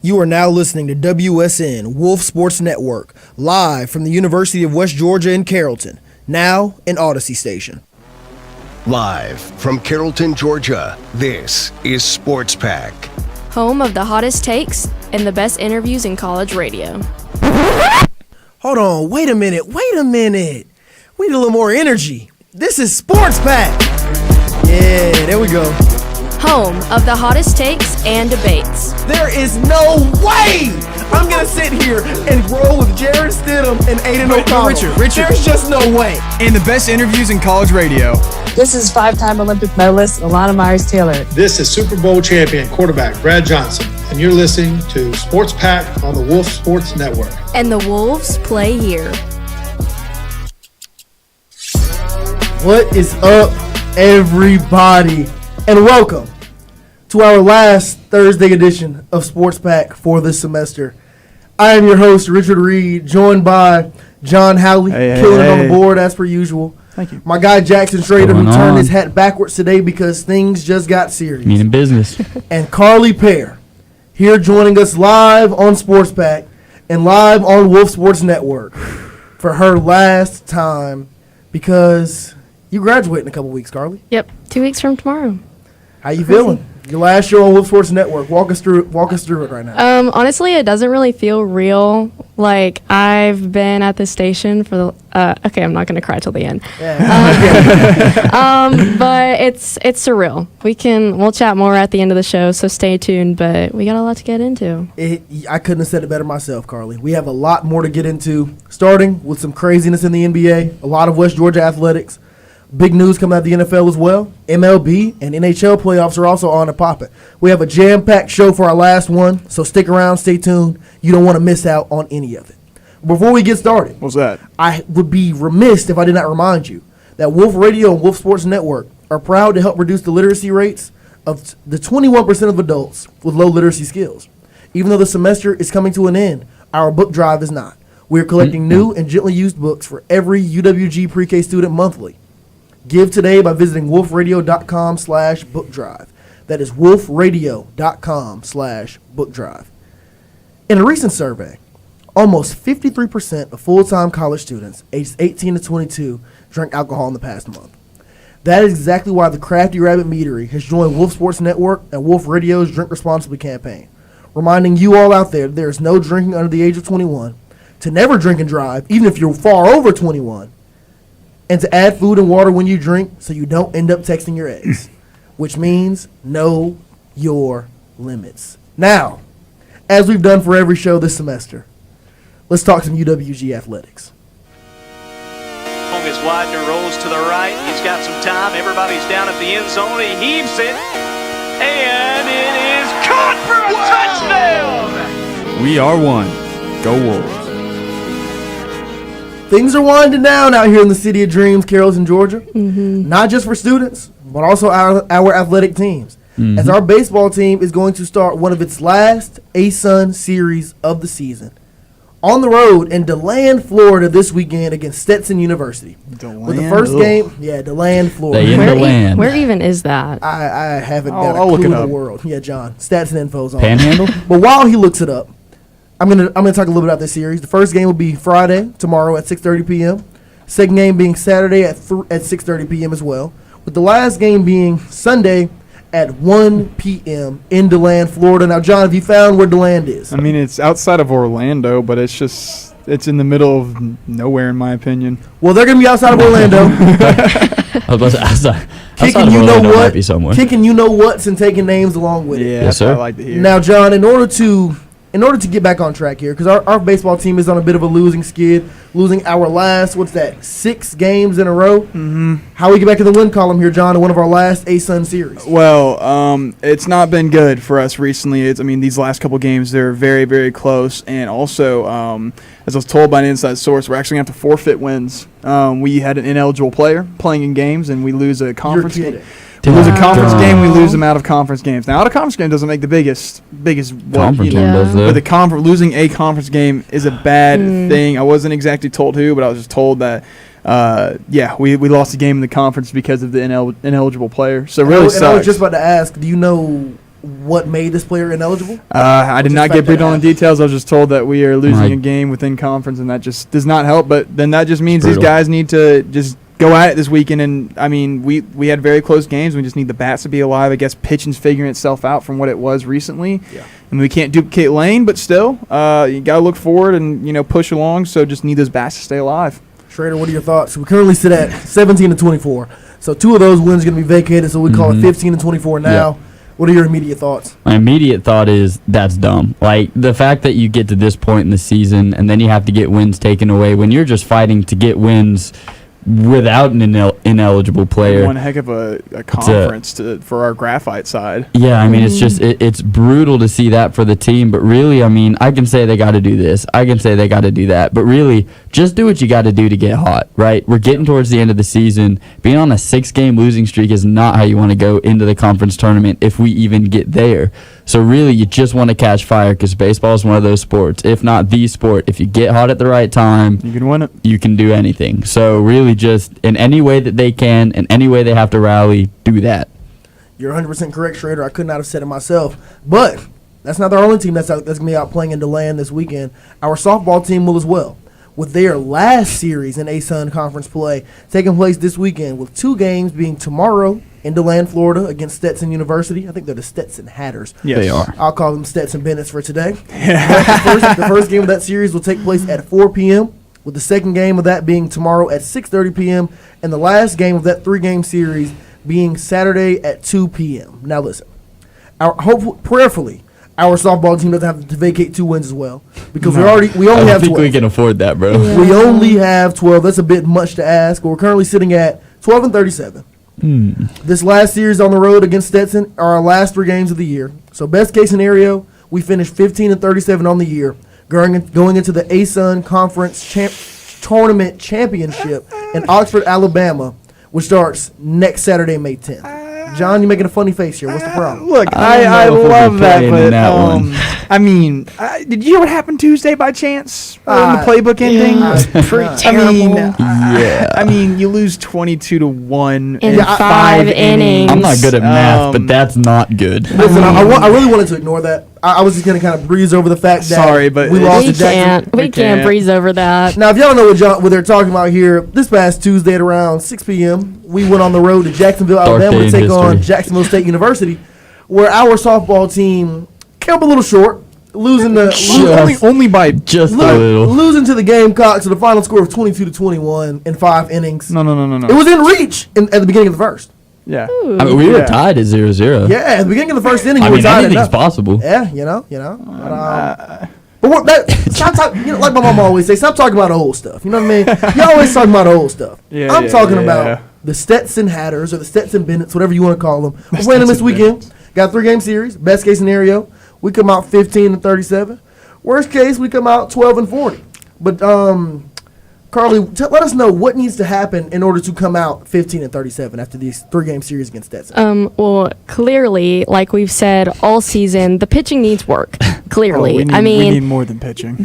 You are now listening to WSN Wolf Sports Network, live from the University of West Georgia in Carrollton, now an Odyssey station. Live from Carrollton, Georgia, this is Sports Pack. Home of the hottest takes and the best interviews in college radio. Hold on, wait a minute. We need a little more energy. This is Sports Pack. Yeah, there we go. Home of the hottest takes and debates. There is no way I'm going to sit here and roll with Jared Stidham and Aiden O'Connell. Richard. There's just no way. And the best interviews in college radio. This is five-time Olympic medalist Alana Myers-Taylor. This is Super Bowl champion quarterback Brad Johnson, and you're listening to Sports Pack on the Wolf Sports Network. And the Wolves play here. What is up, everybody? And welcome to our last Thursday edition of Sports Pack for this semester. I am your host, Richard Reed, joined by John Howley, killing it on the board as per usual. Thank you. My guy Jackson Schrader, who turned his hat backwards today because things just got serious. Meaning business. And Carly Pear, here joining us live on Sports Pack and live on Wolf Sports Network for her last time because you graduate in a couple weeks, Carly. Yep, 2 weeks from tomorrow. How you feeling? Your last show on Wolf Sports Network. Walk us through it right now. Honestly, it doesn't really feel real. Like, I've been at the station for the okay, I'm not going to cry till the end. But it's surreal. We'll chat more at the end of the show, so stay tuned, but we got a lot to get into. I couldn't have said it better myself, Carly. We have a lot more to get into, starting with some craziness in the NBA, a lot of West Georgia athletics. Big news coming out of the NFL as well. MLB and NHL playoffs are also on and popping. We have a jam-packed show for our last one, so stick around, stay tuned. You don't want to miss out on any of it. Before we get started, What's that? I would be remiss if I did not remind you that Wolf Radio and Wolf Sports Network are proud to help reduce the literacy rates of the 21% of adults with low literacy skills. Even though the semester is coming to an end, our book drive is not. We are collecting new and gently used books for every UWG pre-K student monthly. Give today by visiting wolfradio.com/bookdrive. That is wolfradio.com/bookdrive. In a recent survey, almost 53% of full-time college students aged 18 to 22 drank alcohol in the past month. That is exactly why the Crafty Rabbit Meadery has joined Wolf Sports Network and Wolf Radio's Drink Responsibly campaign, reminding you all out there there is no drinking under the age of 21, to never drink and drive, even if you're far over 21, and to add food and water when you drink so you don't end up texting your ex, which means know your limits. Now, as we've done for every show this semester, let's talk some UWG athletics. Long is Widener rolls to the right. He's got some time. Everybody's down at the end zone. He heaves it, and it is caught for a touchdown. We are one. Go Wolves. Things are winding down out here in the City of Dreams, Carrollton, Georgia. Mm-hmm. Not just for students, but also our athletic teams. Mm-hmm. As our baseball team is going to start one of its last ASUN series of the season on the road in DeLand, Florida this weekend against Stetson University. DeLand? With the first game, DeLand, Florida. Where even is that? I haven't got a clue in the world. Yeah, John. Stats and info's on. Panhandle? But while he looks it up, I'm gonna talk a little bit about this series. The first game will be Friday, tomorrow at 6:30 p.m. Second game being Saturday at 6:30 p.m. as well. With the last game being Sunday at 1 p.m. in DeLand, Florida. Now, John, have you found where DeLand is? I mean, it's outside of Orlando, but it's in the middle of nowhere, in my opinion. Well, they're gonna be outside of Orlando. Kicking you know what? Kicking you know what's and taking names along with it. Yeah, yes, sir. I like to hear. Now, John, in order to get back on track here, because our baseball team is on a bit of a losing skid, losing our last, 6 games in a row. Mm-hmm. How we get back in the win column here, John, in one of our last ASUN series? Well, it's not been good for us recently. These last couple games, they're very, very close. And also, as I was told by an inside source, we're actually going to have to forfeit wins. We had an ineligible player playing in games, and we lose a conference game. We lose a conference game, we lose them out of conference games. Now, out of conference game doesn't make the biggest conference game does, though. But losing a conference game is a bad thing. I wasn't exactly told who, but I was just told that, we lost a game in the conference because of the ineligible player. So really sucks. And I was just about to ask, do you know what made this player ineligible? I did not get briefed on the details. I was just told that we are losing a game within conference, and that just does not help. But then that just means these guys need to just go at it this weekend. And, I mean, we had very close games. We just need the bats to be alive. I guess pitching's figuring itself out from what it was recently. Yeah. And we can't duplicate Lane, but still, you got to look forward and, push along. So just need those bats to stay alive. Schrader, what are your thoughts? We currently sit at 17-24. So 2 of those wins are going to be vacated, so we call it 15-24 now. Yeah. What are your immediate thoughts? My immediate thought is that's dumb. Like, the fact that you get to this point in the season and then you have to get wins taken away when you're just fighting to get wins without an ineligible player. One heck of a conference for our graphite side. Yeah, I mean, it's just it's brutal to see that for the team. But really, I mean, I can say they got to do this. I can say they got to do that. But really, just do what you got to do to get hot, right? We're getting towards the end of the season. Being on a 6-game losing streak is not how you want to go into the conference tournament if we even get there. So really, you just want to catch fire because baseball is one of those sports, if not the sport. If you get hot at the right time, you can win it. You can do anything. So really, just in any way that they can, in any way they have to rally, do that. You're 100% correct, Schrader. I could not have said it myself. But that's not the only team that's going to be out playing in DeLand this weekend. Our softball team will as well, with their last series in ASUN conference play taking place this weekend, with 2 games being tomorrow in DeLand, Florida, against Stetson University. I think they're the Stetson Hatters. Yes. They are. I'll call them Stetson Bennetts for today. The first game of that series will take place at 4 p.m., with the second game of that being tomorrow at 6:30 p.m., and the last game of that 3-game series being Saturday at 2 p.m. Now listen, prayerfully, our softball team doesn't have to vacate 2 wins as well, because we only have 12. I don't think we can afford that, bro. Yeah. We only have 12. That's a bit much to ask, but we're currently sitting at 12-37. This last series on the road against Stetson are our last 3 games of the year. So best case scenario, we finish 15-37 on the year, going into the ASUN Conference Tournament Championship in Oxford, Alabama, which starts next Saturday, May 10th. John, you're making a funny face here. What's the problem? Look, I love that, but I mean, did you hear what happened Tuesday by chance? In the playbook ending? Pretty terrible. I mean, you lose 22-1 in 5 innings. I'm not good at math, but that's not good. Listen, I really wanted to ignore that. I was just going to kind of breeze over the fact that we lost to Jackson. We can't breeze over that. Now, if y'all know what they're talking about here, this past Tuesday at around 6 p.m., we went on the road to Jacksonville, Alabama to take on Jacksonville State University, where our softball team came up a little short, losing only by just a little. Losing to the Gamecocks to the final score of 22-21 in 5 innings. No. It was in reach at the beginning of the first. Yeah. I mean, we were tied at 0-0. Yeah, at the beginning of the first inning, we were tied. Anything's at possible. Yeah, you know. But what stop talking, like my mom always say, stop talking about old stuff. You know what I mean? You always talking about old stuff. I'm talking about the Stetson Hatters or the Stetson Bennetts, whatever you want to call them. We're playing them this weekend. Got a 3-game series. Best case scenario, we come out 15-37. Worst case, we come out 12-40. But Carly, let us know what needs to happen in order to come out 15-37 after these 3-game series against Stetson. Well, clearly, like we've said all season, the pitching needs work. Clearly, we need more than pitching.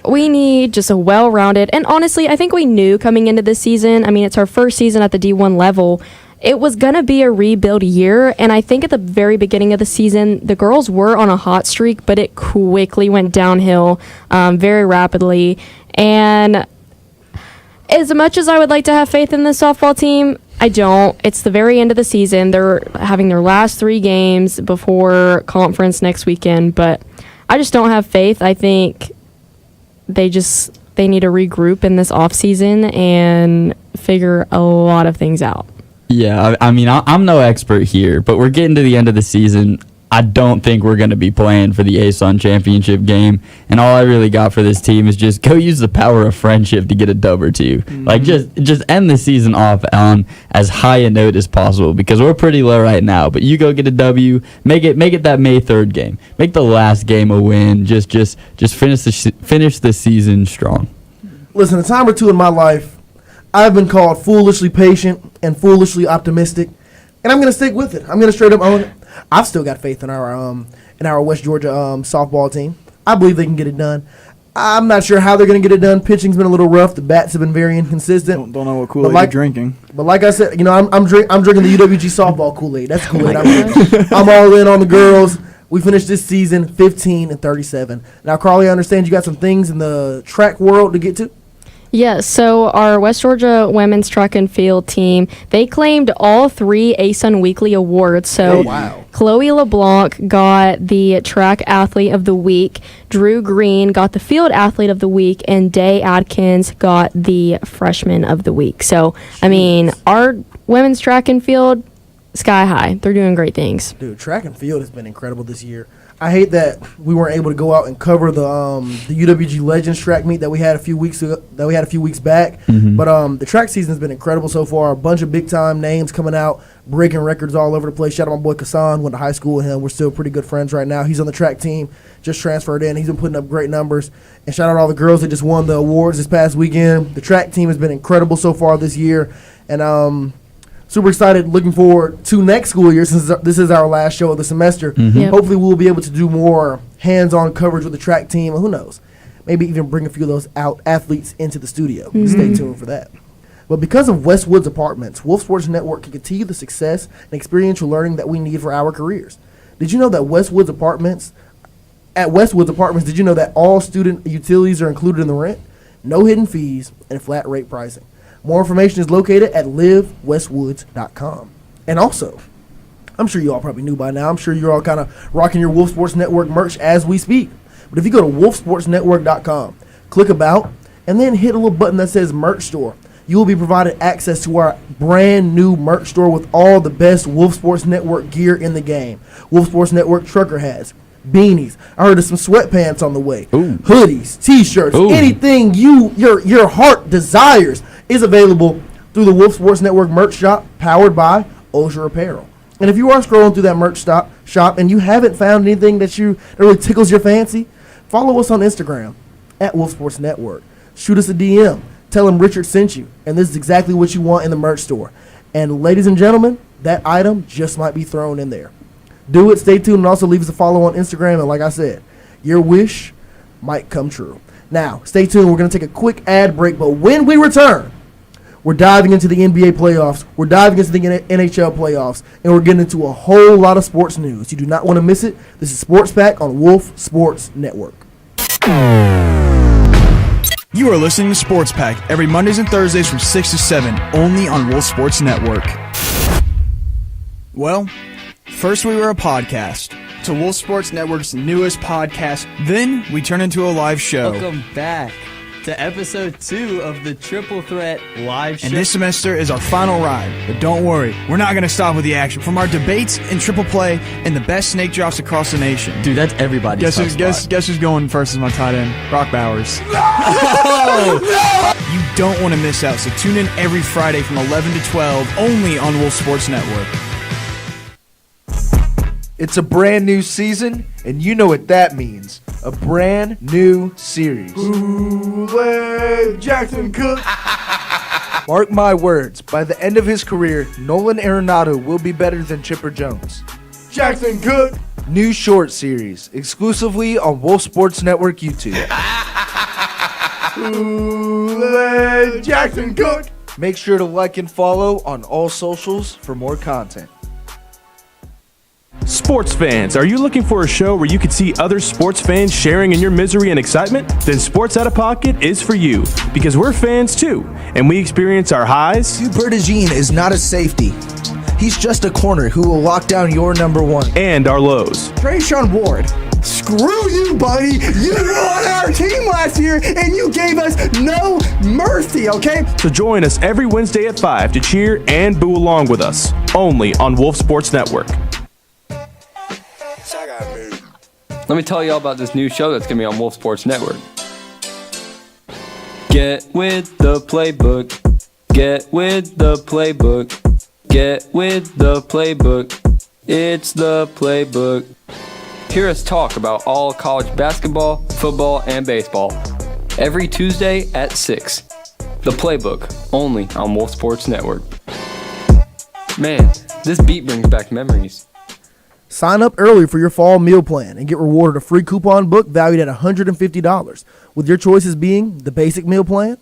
We need just a well-rounded, and honestly, I think we knew coming into this season. I mean, it's our first season at the D1 level. It was going to be a rebuild year, and I think at the very beginning of the season, the girls were on a hot streak, but it quickly went downhill very rapidly. And as much as I would like to have faith in this softball team, I don't. It's the very end of the season. They're having their last 3 games before conference next weekend, but I just don't have faith. I think they need to regroup in this off season and figure a lot of things out. Yeah, I mean, I'm no expert here, but we're getting to the end of the season. I don't think we're going to be playing for the ASUN championship game, and all I really got for this team is just go use the power of friendship to get a dub or 2. Like, just end the season off on as high a note as possible, because we're pretty low right now. But you go get a W, make it that May 3rd game, make the last game a win. Just finish the season strong. Listen, a time or two in my life, I've been called foolishly patient and foolishly optimistic, and I'm going to stick with it. I'm going to straight up own it. I've still got faith in our West Georgia softball team. I believe they can get it done. I'm not sure how they're going to get it done. Pitching's been a little rough. The bats have been very inconsistent. Don't know what Kool-Aid you're drinking. But like I said, I'm drinking the UWG softball Kool-Aid. That's Kool-Aid. I'm all in on the girls. We finished this season 15-37. Now, Carly, I understand you got some things in the track world to get to. Yes, so our West Georgia women's track and field team, they claimed all 3 ASUN Weekly awards. So wow. Chloe LeBlanc got the Track Athlete of the Week, Drew Green got the Field Athlete of the Week, and Day Adkins got the Freshman of the Week. So, I mean, our women's track and field, sky high. They're doing great things. Dude, track and field has been incredible this year. I hate that we weren't able to go out and cover the UWG Legends track meet that we had a few weeks ago, back. But the track season has been incredible so far. A bunch of big time names coming out, breaking records all over the place. Shout out my boy Kassan, went to high school with him. We're still pretty good friends right now. He's on the track team, just transferred in. He's been putting up great numbers. And shout out all the girls that just won the awards this past weekend. The track team has been incredible so far this year, and super excited, looking forward to next school year since this is our last show of the semester. Yep. Hopefully we'll be able to do more hands-on coverage with the track team. Who knows? Maybe even bring a few of those out athletes into the studio. Stay tuned for that. But because of Westwood's Apartments, Wolf Sports Network can continue the success and experiential learning that we need for our careers. Did you know that Westwood's Apartments, did you know that all student utilities are included in the rent? No hidden fees and flat rate pricing. More information is located at livewestwoods.com. And also, I'm sure you all probably knew by now, I'm sure you're all kind of rocking your Wolf Sports Network merch as we speak. But if you go to wolfsportsnetwork.com, click about, and then hit a little button that says merch store, you will be provided access to our brand new merch store with all the best Wolf Sports Network gear in the game. Wolf Sports Network trucker hats, beanies. I heard of some sweatpants on the way. Ooh. Hoodies, t-shirts, Ooh. anything your heart desires is available through the Wolf Sports Network merch shop powered by Osher Apparel. And if you are scrolling through that merch shop and you haven't found anything that really tickles your fancy, follow us on Instagram at Wolf Sports Network. Shoot us a DM. Tell them Richard sent you. And this is exactly what you want in the merch store. And ladies and gentlemen, that item just might be thrown in there. Do it, stay tuned, and also leave us a follow on Instagram. And like I said, your wish might come true. Now, stay tuned. We're going to take a quick ad break, but when we return, we're diving into the NBA playoffs, we're diving into the NHL playoffs, and we're getting into a whole lot of sports news. You do not want to miss it. This is Sports Pack on Wolf Sports Network. You are listening to Sports Pack every Mondays and Thursdays from 6 to 7, only on Wolf Sports Network. Well, first we were a podcast to Wolf Sports Network's newest podcast. Then we turned into a live show. Welcome back to episode 2 of the Triple Threat live show. And this semester is our final ride. But don't worry, we're not going to stop with the action. From our debates in triple play and the best snake drops across the nation. Dude, that's everybody's Guess who's going first as my tight end? Brock Bowers. No! You don't want to miss out, so tune in every Friday from 11 to 12, only on Wolf Sports Network. It's a brand new season, and you know what that means. A brand new series. Kool-Aid Jackson Cook. Mark my words, by the end of his career, Nolan Arenado will be better than Chipper Jones. Jackson Cook. New short series, exclusively on Wolf Sports Network YouTube. Kool-Aid Jackson Cook. Make sure to like and follow on all socials for more content. Sports fans, are you looking for a show where you can see other sports fans sharing in your misery and excitement? Then Sports Out of Pocket is for you, because we're fans too, and we experience our highs. Super Bertigine is not a safety. He's just a corner who will lock down your number one. And our lows. Trayshawn Ward, screw you, buddy. You won our team last year, and you gave us no mercy, okay? So join us every Wednesday at 5 to cheer and boo along with us, only on Wolf Sports Network. Let me tell you all about this new show that's going to be on Wolf Sports Network. Get with the playbook. Get with the playbook. Get with the playbook. It's the playbook. Hear us talk about all college basketball, football, and baseball. Every Tuesday at 6. The Playbook, only on Wolf Sports Network. Man, this beat brings back memories. Sign up early for your fall meal plan and get rewarded a free coupon book valued at $150, with your choices being the basic meal plan,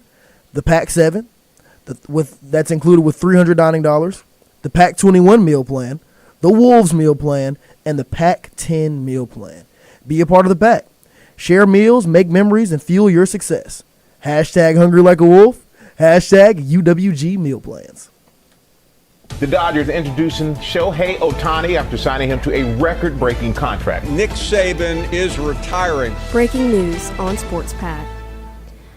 the Pack 7, that's included with $300 dining dollars, the Pack 21 meal plan, the Wolves meal plan, and the Pac-10 meal plan. Be a part of the pack. Share meals, make memories, and fuel your success. Hashtag hungry like a wolf. Hashtag UWG meal plans. The Dodgers introducing Shohei Ohtani after signing him to a record-breaking contract. Nick Saban is retiring. Breaking news on Sports Pack.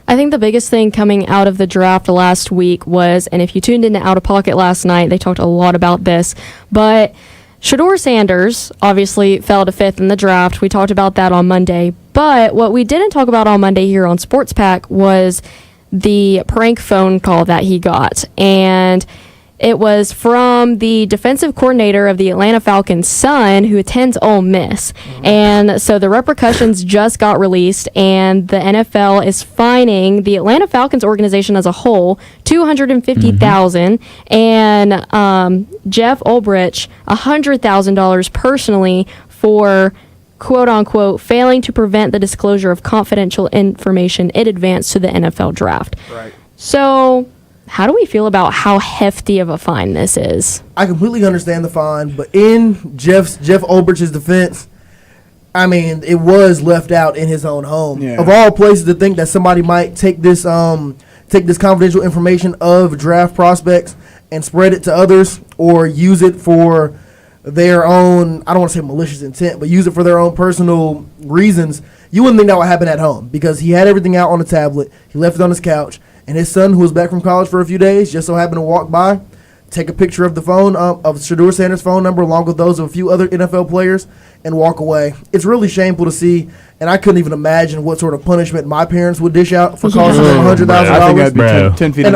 I think the biggest thing coming out of the draft last week was, and if you tuned into Out of Pocket last night, they talked a lot about this, but Shedeur Sanders obviously fell to 5th in the draft. We talked about that on Monday, but what we didn't talk about on Monday here on Sports Pack was the prank phone call that he got, and it was from the defensive coordinator of the Atlanta Falcons' son, who attends Ole Miss. And so the repercussions just got released, and the NFL is fining the Atlanta Falcons organization as a whole $250,000, and Jeff Ulbrich $100,000 personally for quote unquote failing to prevent the disclosure of confidential information in advance to the NFL draft. Right. So how do we feel about how hefty of a fine this is? I completely understand the fine, but in Jeff Ulbrich's defense, I mean, it was left out in his own home. Yeah. Of all places to think that somebody might take this confidential information of draft prospects and spread it to others or use it for their own, I don't want to say malicious intent, but use it for their own personal reasons, you wouldn't think that would happen at home because he had everything out on a tablet. He left it on his couch. And his son, who was back from college for a few days, just so happened to walk by, take a picture of the phone, of Shedeur Sanders' phone number, along with those of a few other NFL players, and walk away. It's really shameful to see, and I couldn't even imagine what sort of punishment my parents would dish out for costing them $100,000. I think I'd be 10 feet and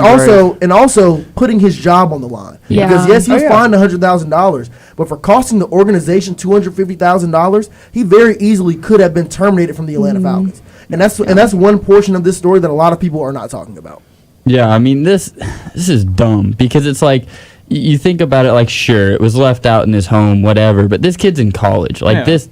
also putting his job on the line. Yeah. Because, yes, he was fined $100,000, but for costing the organization $250,000, he very easily could have been terminated from the Atlanta Falcons. And that's one portion of this story that a lot of people are not talking about. Yeah, I mean, this is dumb because it's like you think about it like, sure, it was left out in his home, whatever, but this kid's in college. Like this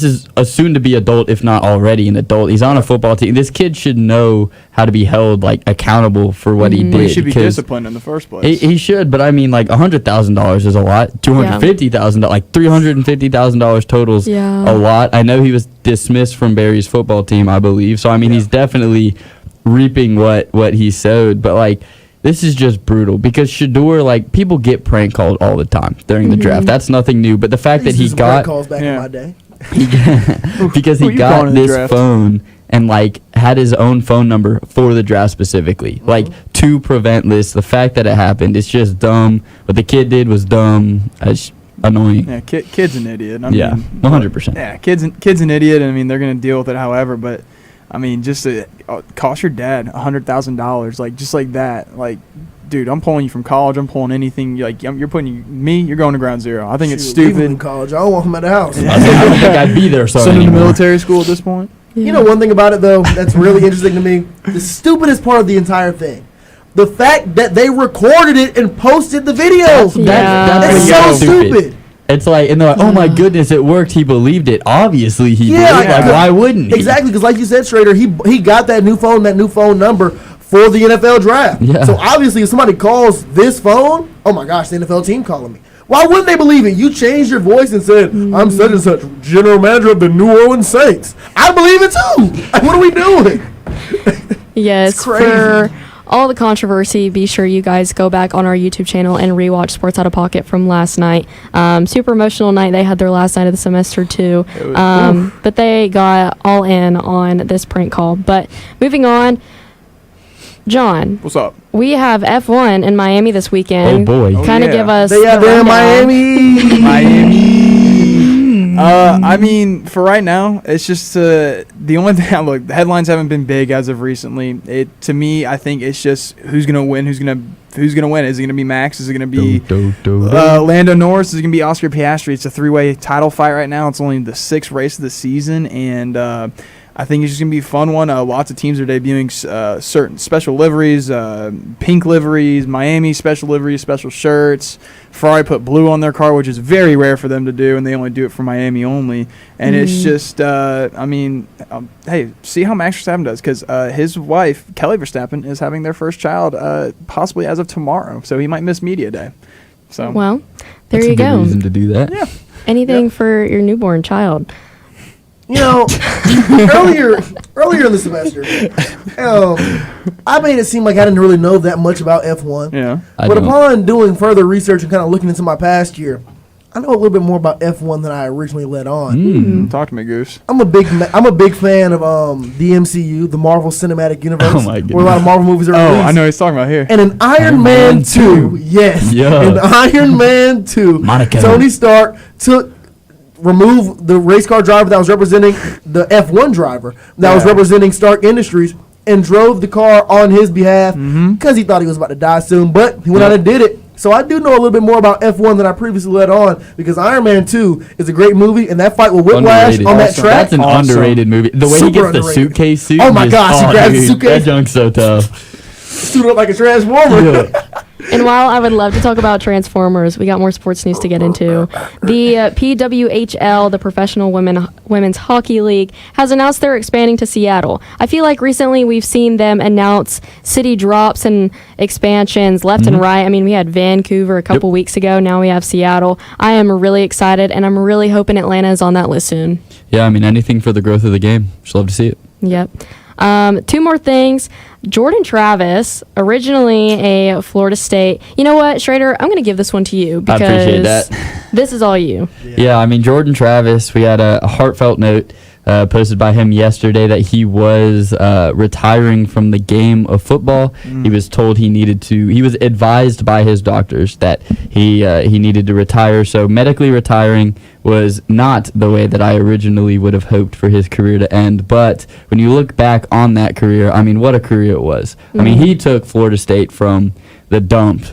is a soon-to-be adult, if not already an adult. He's on a football team. This kid should know how to be held like accountable for what he did. He should be disciplined in the first place. He should, but I mean, like $100,000 is a lot. $250,000, like $350,000 totals a lot. I know he was dismissed from Barry's football team, I believe. So I mean, he's definitely reaping what he sowed, but like this is just brutal because Shedeur, like, people get prank called all the time during the draft. That's nothing new, but the fact that he got calls back in my day. because he got this phone and like had his own phone number for the draft specifically, like to prevent this. The fact that it happened, it's just dumb. What the kid did was dumb. It's annoying. Yeah, kid's an idiot. I mean, 100%. Yeah, kid's an idiot. I mean, they're gonna deal with it however, but I mean, just to cost your dad $100,000, like just like that, like. Dude, I'm pulling you from college. I'm pulling anything. Like you're putting me. You're going to ground zero. I think it's stupid. Even in college, I don't want him at the house. I don't think I'd be there. Send him to military school at this point. Yeah. You know, one thing about it though that's really interesting to me. The stupidest part of the entire thing, the fact that they recorded it and posted the video. That's so stupid. It's like, and they're like, oh my goodness, it worked. He believed it. Obviously, he did. Like, why wouldn't he? Exactly, because like you said, Schrader, he got that new phone number for the NFL draft. Yeah. So obviously, if somebody calls this phone, oh my gosh, the NFL team calling me. Why wouldn't they believe it? You changed your voice and said, I'm such and such, general manager of the New Orleans Saints. I believe it too. Like, what are we doing? Yes, for all the controversy, be sure you guys go back on our YouTube channel and rewatch Sports Out of Pocket from last night. Super emotional night. They had their last night of the semester too. But they got all in on this prank call. But moving on, John. What's up? We have F1 in Miami this weekend. Oh boy. Kind of give us they are there in Miami. I mean, for right now, it's just the only thing. Look, the headlines haven't been big as of recently. To me, I think it's just who's gonna win. Who's gonna win? Is it gonna be Max? Is it gonna be Lando Norris? Is it gonna be Oscar Piastri? It's a 3-way title fight right now. It's only the 6th race of the season, and I think it's just going to be a fun one. Lots of teams are debuting certain special liveries, pink liveries, Miami special liveries, special shirts. Ferrari put blue on their car, which is very rare for them to do, and they only do it for Miami only. And it's just, hey, see how Max Verstappen does, because his wife, Kelly Verstappen, is having their first child possibly as of tomorrow, so he might miss media day. So well, there you go. That's a good reason to do that. Yeah. Anything for your newborn child. You know, earlier in the semester, I made it seem like I didn't really know that much about F1. Yeah. But upon doing further research and kind of looking into my past year, I know a little bit more about F1 than I originally let on. Talk to me, Goose. I'm a big fan of the MCU, the Marvel Cinematic Universe, Oh, my goodness. where a lot of Marvel movies are released. I know what he's talking about here. And in Iron Man 2, yes, Yeah. in Iron Man 2, Monica. Tony Stark removed the race car driver that was representing the F1 driver that was representing Stark Industries and drove the car on his behalf because he thought he was about to die soon, but he went out and did it. So I do know a little bit more about F1 than I previously let on because Iron Man 2 is a great movie, and that fight with Whiplash on that track. That's an underrated movie. The way he gets the suitcase suit. Oh my gosh, he grabs the suitcase. That junk's so tough. Suit up like a transformer. And while I would love to talk about Transformers, we got more sports news to get into. The PWHL, the Professional Women's Hockey League, has announced they're expanding to Seattle. I feel like recently we've seen them announce city drops and expansions left and right. I mean, we had Vancouver a couple weeks ago. Now we have Seattle. I am really excited, and I'm really hoping Atlanta is on that list soon. Yeah, I mean, anything for the growth of the game. Just love to see it. Yep. Two more things. Jordan Travis, originally a Florida State. You know what, Schrader? I'm going to give this one to you because I appreciate that. This is all you. Yeah, I mean, Jordan Travis, we had a heartfelt note posted by him yesterday that he was retiring from the game of football. He was told he was advised by his doctors that he needed to retire. So medically retiring was not the way that I originally would have hoped for his career to end. But when you look back on that career, I mean, what a career it was. I mean, he took Florida State from the dump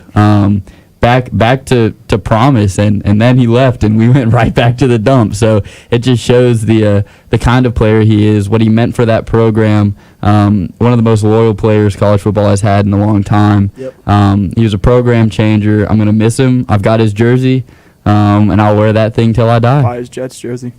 back to promise, and then he left, and we went right back to the dump. So it just shows the kind of player he is, what he meant for that program. One of the most loyal players college football has had in a long time. Yep. He was a program changer. I'm gonna miss him. I've got his jersey, and I'll wear that thing till I die. Buy his Jets jersey.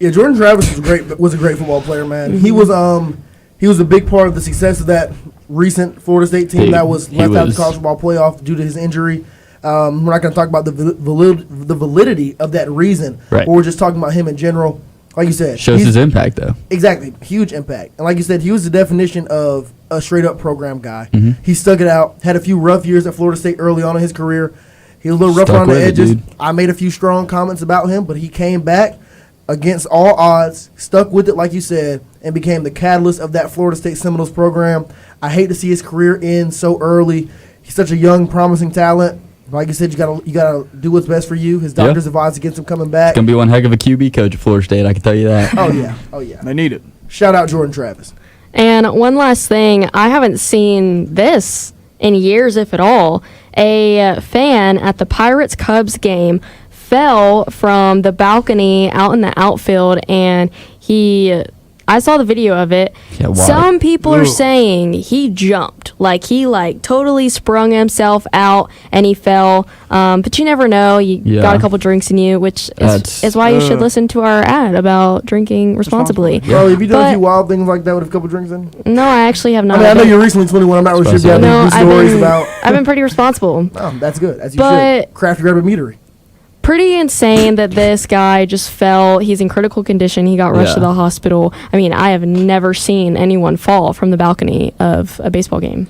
Yeah, Jordan Travis was a great football player, man. He was a big part of the success of that recent Florida State team that was left out of the college football playoff due to his injury. We're not going to talk about the validity of that reason, but we're just talking about him in general. Like you said, shows his impact, though. Exactly, huge impact. And like you said, he was the definition of a straight-up program guy. He stuck it out, had a few rough years at Florida State early on in his career. He was a little rough around the edges. I made a few strong comments about him, but he came back against all odds, stuck with it like you said, and became the catalyst of that Florida State Seminoles program. I hate to see his career end so early. He's such a young, promising talent. Like you said, you gotta do what's best for you. His doctors advised against him coming back. It's gonna be one heck of a QB coach at Florida State, I can tell you that. Oh yeah. They need it. Shout out Jordan Travis. And one last thing, I haven't seen this in years, if at all. A fan at the Pirates-Cubs game fell from the balcony out in the outfield, and I saw the video of it. Yeah, some people are saying he jumped, he totally sprung himself out and he fell. But you never know. You got a couple drinks in you, which is why you should listen to our ad about drinking responsibly. Bro, have you done a few wild things like that with a couple drinks in? No, I actually have not. I know you're recently 21. I'm not really sure if you have any stories about. I've been pretty responsible. Oh, that's good. As you should. Craft your meadery. Pretty insane that this guy just fell. He's in critical condition. He got rushed to the hospital. I mean, I have never seen anyone fall from the balcony of a baseball game.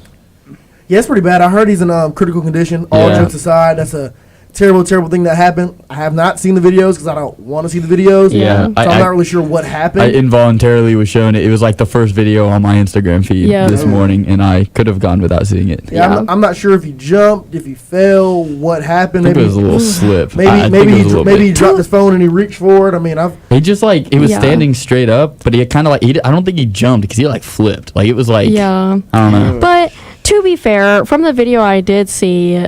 Yeah, it's pretty bad. I heard he's in critical condition. All jokes aside, that's a terrible, terrible thing that happened. I have not seen the videos because I don't want to see the videos. Yeah. So I'm not really sure what happened. I involuntarily was shown it. It was like the first video on my Instagram feed this morning, and I could have gone without seeing it. Yeah, I'm not sure if he jumped, if he fell, what happened. I think it was a little slip. Maybe he dropped his phone and he reached for it. I mean, he just he was standing straight up, but he kind of I don't think he jumped because he flipped. It was I don't know. But to be fair, from the video I did see,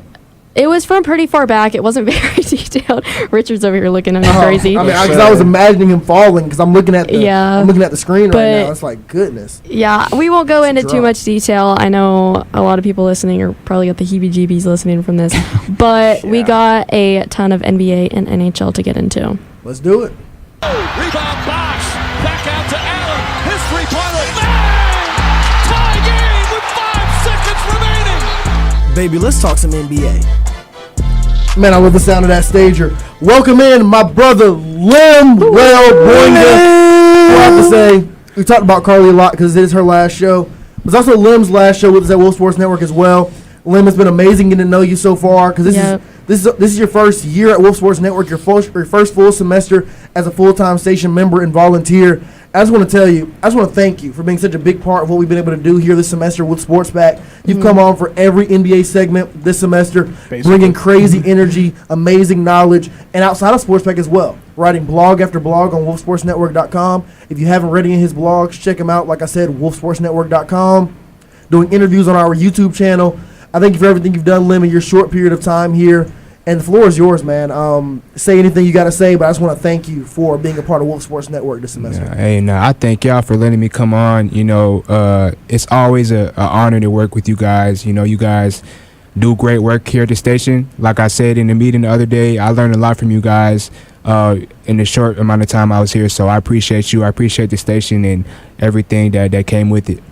it was from pretty far back. It wasn't very detailed. Richard's over here looking at me crazy. I mean, because I was imagining him falling because I'm looking at the screen right now. It's like, goodness. Yeah, we won't go into too much detail. I know a lot of people listening are probably got the heebie-jeebies listening from this, but we got a ton of NBA and NHL to get into. Let's do it. Rebound box. Back out to Allen. His three-pointer. Tie game with 5 seconds remaining. Baby, let's talk some NBA. Man, I love the sound of that stager. welcome in my brother Lim Boinga. I have to say, we talked about Carly a lot because it is her last show. It's also Lim's last show with us at Wolf Sports Network as well. Lim, has been amazing getting to know you so far because this is your first year at Wolf Sports Network, your first full semester as a full-time station member and volunteer. I just want to thank you for being such a big part of what we've been able to do here this semester with Sports Pack. You've come on for every NBA segment this semester, bringing crazy energy, amazing knowledge, and outside of Sports Pack as well, writing blog after blog on wolfsportsnetwork.com. If you haven't read any of his blogs, check him out. Like I said, wolfsportsnetwork.com. Doing interviews on our YouTube channel. I thank you for everything you've done, Lim, in your short period of time here. And the floor is yours, man. Say anything you got to say, but I just want to thank you for being a part of Wolf Sports Network this semester. I thank y'all for letting me come on. It's always an honor to work with you guys. You guys do great work here at the station. Like I said in the meeting the other day, I learned a lot from you guys in the short amount of time I was here. So I appreciate you. I appreciate the station and everything that came with it.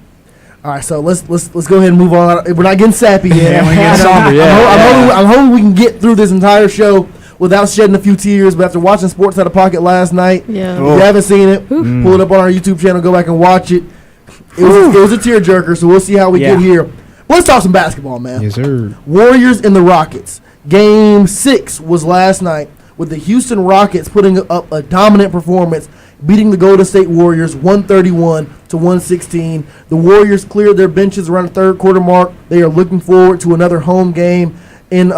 All right, so let's go ahead and move on. We're not getting sappy yet. Yeah, we're getting somber. I'm hoping we can get through this entire show without shedding a few tears. But after watching Sports Out of Pocket last night, if you haven't seen it, pull it up on our YouTube channel. Go back and watch it. It was a tearjerker, so we'll see how we get here. But let's talk some basketball, man. Yes, sir. Warriors and the Rockets. Game 6 was last night with the Houston Rockets putting up a dominant performance, beating the Golden State Warriors 131-116. The Warriors cleared their benches around the third quarter mark. They are looking forward to another home game in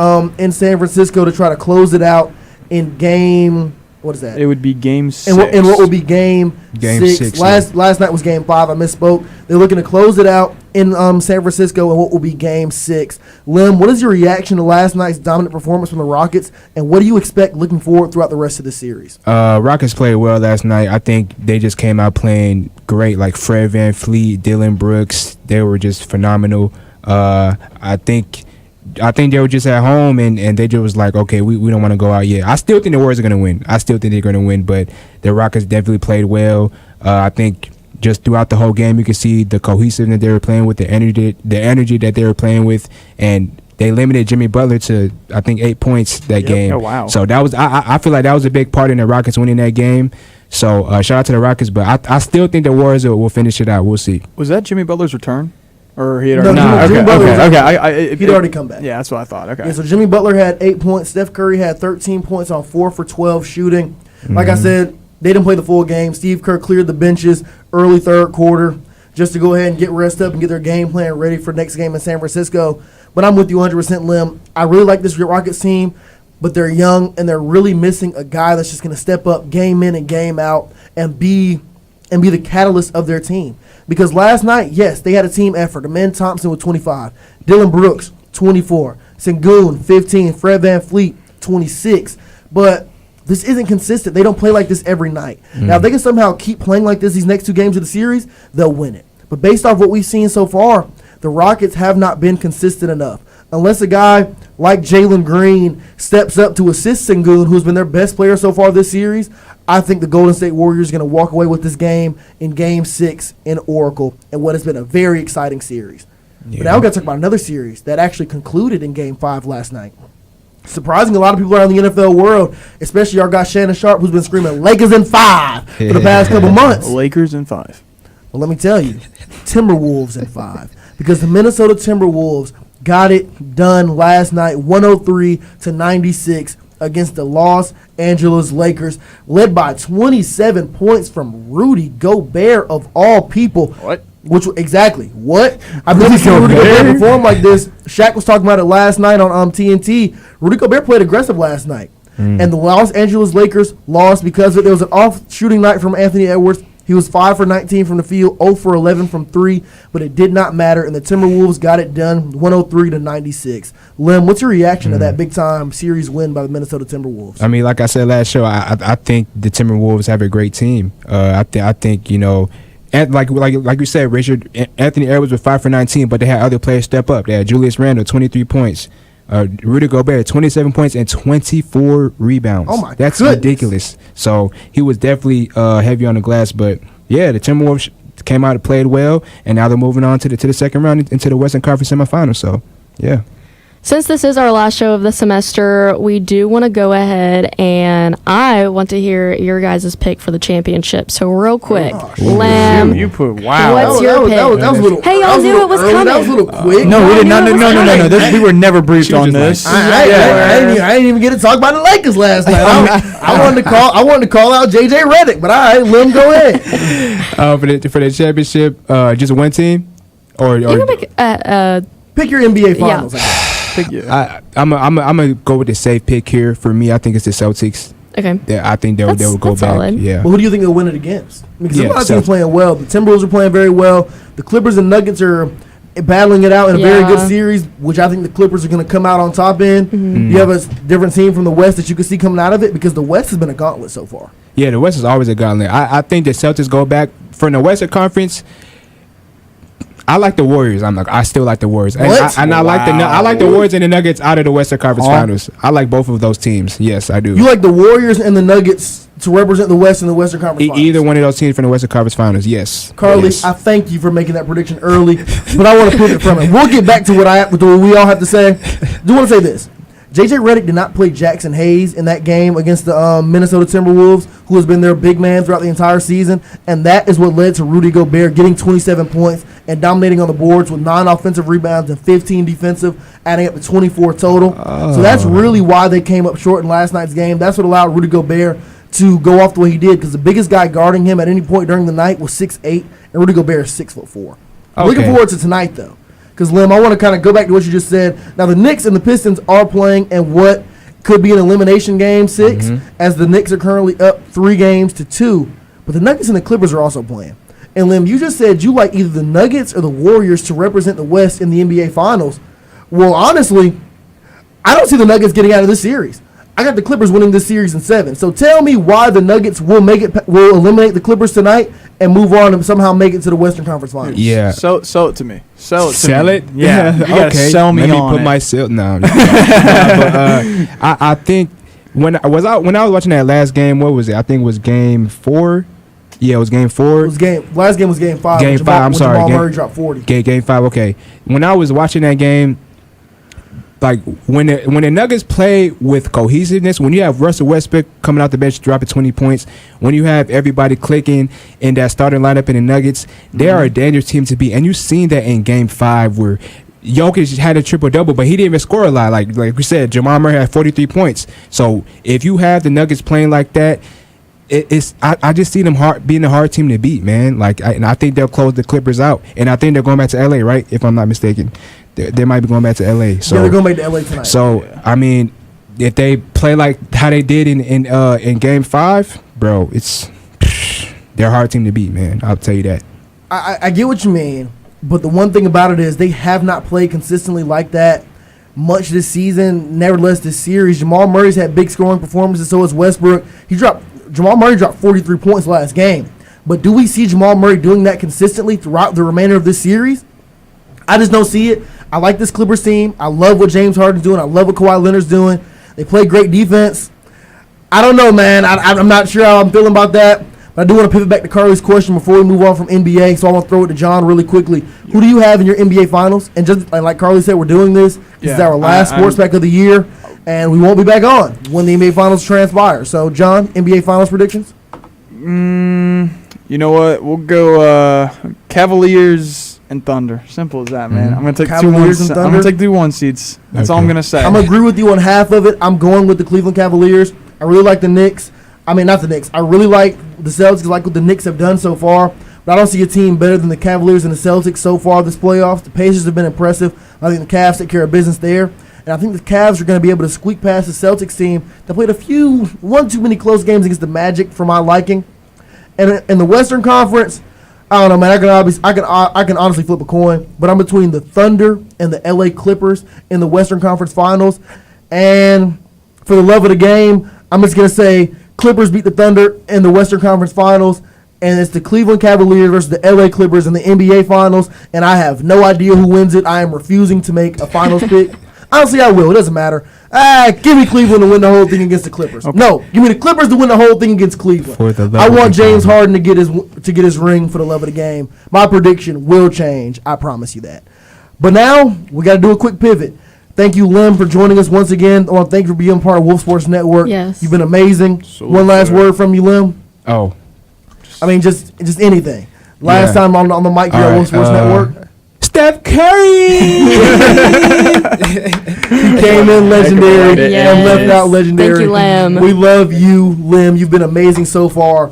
San Francisco to try to close it out in game. What is that? It would be game 6. And what would be game 6? Last night was game 5. I misspoke. They're looking to close it out in San Francisco and what will be game 6. Lim, what is your reaction to last night's dominant performance from the Rockets, and what do you expect looking forward throughout the rest of the series? Rockets played well last night. I think they just came out playing great, like Fred VanVleet, Dylan Brooks. They were just phenomenal. I think they were just at home and they just was like, okay, we don't want to go out yet. I still think the Warriors are going to win. I still think they're going to win, but the Rockets definitely played well. I think just throughout the whole game, you could see the cohesiveness they were playing with, the energy that they were playing with, and they limited Jimmy Butler to, I think, 8 points that game. Oh, wow. So that was I feel like that was a big part in the Rockets winning that game. So shout out to the Rockets, but I still think the Warriors will finish it out. We'll see. Was that Jimmy Butler's return? Or he had already he'd already come back. Yeah, that's what I thought. Okay. Yeah, so Jimmy Butler had 8 points. Steph Curry had 13 points on 4 for 12 shooting. Like I said, they didn't play the full game. Steve Kerr cleared the benches early third quarter just to go ahead and get rest up and get their game plan ready for next game in San Francisco. But I'm with you 100%, Lim. I really like this Rockets team, but they're young and they're really missing a guy that's just going to step up game in and game out and be the catalyst of their team. Because last night, yes, they had a team effort. Amen Thompson with 25, Dylan Brooks 24, Sengun 15, Fred VanVleet 26. But this isn't consistent. They don't play like this every night. Now, if they can somehow keep playing like this these next 2 games of the series, they'll win it. But based off what we've seen so far, the Rockets have not been consistent enough. Unless a guy like Jalen Green steps up to assist Sengun, who's been their best player so far this series, I think the Golden State Warriors are going to walk away with this game in Game 6 in Oracle in what has been a very exciting series. Yeah. But now we've got to talk about another series that actually concluded in Game 5 last night. Surprising a lot of people around the NFL world, especially our guy Shannon Sharp, who's been screaming Lakers in 5 for the past couple months. Lakers in 5. Well, let me tell you, Timberwolves in 5. Because the Minnesota Timberwolves got it done last night, 103-96 against the Los Angeles Lakers, led by 27 points from Rudy Gobert of all people. What? What? I've never seen Rudy Gobert perform like this. Shaq was talking about it last night on TNT. Rudy Gobert played aggressive last night. And the Los Angeles Lakers lost because there was an off shooting night from Anthony Edwards. He was 5 for 19 from the field, 0 for 11 from 3, but it did not matter, and the Timberwolves got it done 103-96. Lim, what's your reaction to that big-time series win by the Minnesota Timberwolves? I mean, like I said last show, I think the Timberwolves have a great team. I think and like you said, Richard, Anthony Edwards was 5 for 19, but they had other players step up. They had Julius Randle, 23 points. Rudy Gobert, 27 points and 24 rebounds. Oh, my That's goodness. ridiculous. So he was definitely heavy on the glass. But, yeah, the Timberwolves came out and played well, and now they're moving on to the second round into the Western Conference semifinals. So, yeah. Since this is our last show of the semester, we do want to go ahead and I want to hear your guys' pick for the championship. So real quick, Lamb, You put wow. what's your pick? That was a little. Hey, y'all that was a knew little it was early. coming. That was a little quick. No, we did not. No. We were never briefed on this. I didn't even get to talk about the Lakers last night. I wanted to call out JJ Redick, but all right, let him go ahead. For the championship, just one team, or You can pick pick your NBA finals. I'm gonna go with the safe pick here. For me, I think it's the Celtics. Okay. I think they will go back. solid. Yeah. But who do you think they'll win it against? Because Yeah, some of the Celtics. teams playing well. The Timberwolves are playing very well. The Clippers and Nuggets are battling it out in a very good series, which I think the Clippers are going to come out on top in. You have a different team from the West that you can see coming out of it because the West has been a gauntlet so far. Yeah, the West is always a gauntlet. I think the Celtics go back from the Western Conference. I like the Warriors. I still like the Warriors, and I like the Warriors and the Nuggets out of the Western Conference Finals. I like both of those teams. Yes, I do. You like the Warriors and the Nuggets to represent the West in the Western Conference Finals? Either one of those teams from the Western Conference Finals. Yes, Carly, yes. I thank you for making that prediction early, but I want to prove it from it. We'll get back to what we all have to say. Do want to say this. JJ Redick did not play Jackson Hayes in that game against the Minnesota Timberwolves, who has been their big man throughout the entire season, and that is what led to Rudy Gobert getting 27 points and dominating on the boards with 9 offensive rebounds and 15 defensive, adding up to 24 total. So that's really why they came up short in last night's game. That's what allowed Rudy Gobert to go off the way he did, because the biggest guy guarding him at any point during the night was 6'8", and Rudy Gobert is 6'4". Looking forward to tonight, though. Because, Lim, I want to kind of go back to what you just said. Now, the Knicks and the Pistons are playing in what could be an elimination game 6, as the Knicks are currently up 3-2. But the Nuggets and the Clippers are also playing. And, Lim, you just said you like either the Nuggets or the Warriors to represent the West in the NBA Finals. Well, honestly, I don't see the Nuggets getting out of this series. I got the Clippers winning this series in 7. So tell me why the Nuggets will eliminate the Clippers tonight and move on and somehow make it to the Western Conference Finals. Yeah. Sell it to me. Sell it? Yeah. You gotta sell me Let me on put it. my sell. No. But I think when I was watching that last game, what was it? I think it was game 4. Yeah, it was game 4. Last game was game 5. Game 5. I'm sorry. Jamal Murray dropped 40. Game 5. Okay. When I was watching that game, like when the Nuggets play with cohesiveness, when you have Russell Westbrook coming out the bench dropping 20 points, when you have everybody clicking in that starting lineup in the Nuggets, they are a dangerous team to beat. And you've seen that in game 5 where Jokic had a triple-double, but he didn't even score a lot. Like we said, Jamal Murray had 43 points. So if you have the Nuggets playing like that, I just see them being a hard team to beat, man. And I think they'll close the Clippers out. And I think they're going back to LA, right? If I'm not mistaken. They might be going back to LA. So they're going back to LA tonight. So I mean, if they play like how they did in game 5, bro, they're a hard team to beat, man. I'll tell you that. I get what you mean, but the one thing about it is they have not played consistently like that much this season. Nevertheless, this series, Jamal Murray's had big scoring performances. So has Westbrook. Jamal Murray dropped 43 points last game. But do we see Jamal Murray doing that consistently throughout the remainder of this series? I just don't see it. I like this Clippers team. I love what James Harden's doing. I love what Kawhi Leonard's doing. They play great defense. I don't know, man. I'm not sure how I'm feeling about that. But I do want to pivot back to Carly's question before we move on from NBA. So I want to throw it to John really quickly. Who do you have in your NBA Finals? And just like Carly said, we're doing this. This is our last sports pack of the year. And we won't be back on when the NBA Finals transpire. So, John, NBA Finals predictions? You know what? We'll go Cavaliers and Thunder. Simple as that, man. I'm gonna take Cavaliers and Thunder? I'm gonna take 2-1 seeds. That's all I'm gonna say. I'm gonna agree with you on half of it. I'm going with the Cleveland Cavaliers. I really like the Knicks. I mean, not the Knicks. I really like the Celtics. I like what the Knicks have done so far. But I don't see a team better than the Cavaliers and the Celtics so far this playoffs. The Pacers have been impressive. I think the Cavs take care of business there. And I think the Cavs are going to be able to squeak past the Celtics team that played one too many close games against the Magic for my liking. And in the Western Conference, I don't know, man. I can honestly flip a coin, but I'm between the Thunder and the LA Clippers in the Western Conference Finals. And for the love of the game, I'm just gonna say Clippers beat the Thunder in the Western Conference Finals, and it's the Cleveland Cavaliers versus the LA Clippers in the NBA Finals. And I have no idea who wins it. I am refusing to make a finals pick. Honestly, I will. It doesn't matter. Give me Cleveland to win the whole thing against the Clippers. Okay. No, give me the Clippers to win the whole thing against Cleveland. I want James Harden to get his ring for the love of the game. My prediction will change. I promise you that. But now we got to do a quick pivot. Thank you, Lim, for joining us once again. I want to thank you for being part of Wolf Sports Network. Yes. You've been amazing. One last word from you, Lim. Oh. I mean, just anything. Last time on the mic here at Wolf Sports Network. Steph Curry! He came in legendary and left out legendary. Thank you, Lim. We love you, Lim. You've been amazing so far.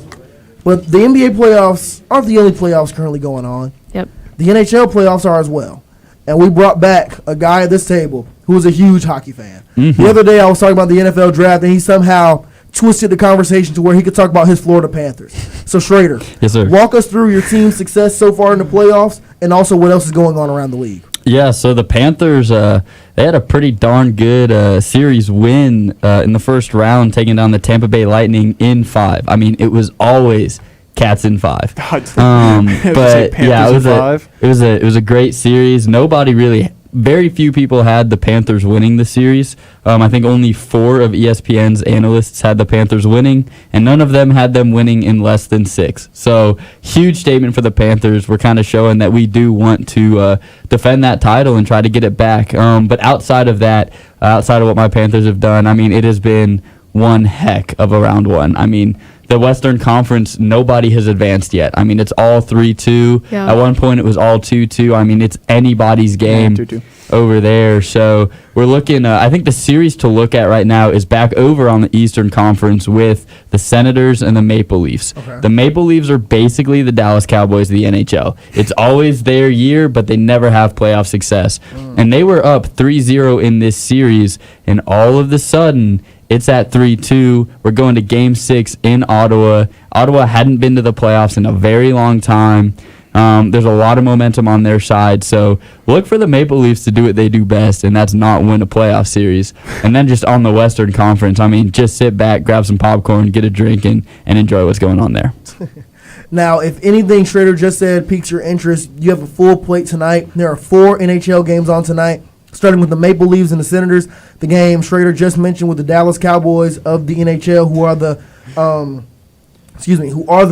But the NBA playoffs aren't the only playoffs currently going on. Yep. The NHL playoffs are as well. And we brought back a guy at this table who was a huge hockey fan. Mm-hmm. The other day I was talking about the NFL draft, and he somehow twisted the conversation to where he could talk about his Florida Panthers. So, Schrader, Yes, sir. walk us through your team's success so far in the playoffs and also what else is going on around the league. Yeah, so the Panthers, they had a pretty darn good series win in the first round, taking down the Tampa Bay Lightning in 5. I mean, it was always Cats in 5. God, but yeah, it was a great series. Very few people had the Panthers winning the series. I think only 4 of ESPN's analysts had the Panthers winning, and none of them had them winning in less than 6. So, huge statement for the Panthers. We're kind of showing that we do want to defend that title and try to get it back. But outside of that, outside of what my Panthers have done, I mean, it has been one heck of a round one. I mean, the Western Conference, nobody has advanced yet. I mean, it's all 3-2. Yeah. At one point, it was all 2-2. I mean, it's anybody's game 2-2. over there. So we're looking, I think the series to look at right now is back over on the Eastern Conference with the Senators and the Maple Leafs. Okay. The Maple Leafs are basically the Dallas Cowboys of the NHL. It's always their year, but they never have playoff success. And they were up 3-0 in this series, and all of a sudden, it's at 3-2. We're going to Game 6 in Ottawa. Ottawa hadn't been to the playoffs in a very long time. There's a lot of momentum on their side, so look for the Maple Leafs to do what they do best, and that's not win a playoff series. And then just on the Western Conference, I mean, just sit back, grab some popcorn, get a drink, and enjoy what's going on there. Now, if anything Schrader just said piques your interest, you have a full plate tonight. There are 4 NHL games on tonight, starting with the Maple Leafs and the Senators. The game Schrader just mentioned with the Dallas Cowboys of the NHL, who are the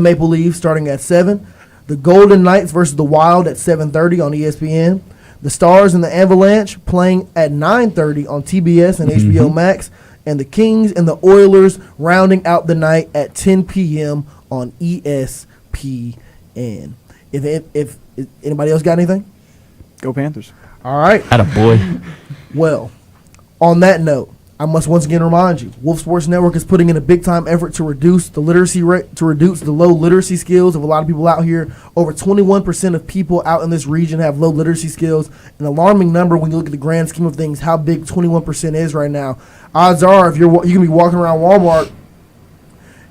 Maple Leafs, starting at 7. The Golden Knights versus the Wild at 7:30 on ESPN. The Stars and the Avalanche playing at 9:30 on TBS and HBO Max. And the Kings and the Oilers rounding out the night at 10 p.m. on ESPN. If anybody else got anything? Go Panthers. All right. Attaboy. Well, on that note, I must once again remind you, Wolf Sports Network is putting in a big-time effort to reduce the literacy rate, to reduce the low literacy skills of a lot of people out here. Over 21% of people out in this region have low literacy skills, an alarming number when you look at the grand scheme of things, how big 21% is right now. Odds are, if you can be walking around Walmart,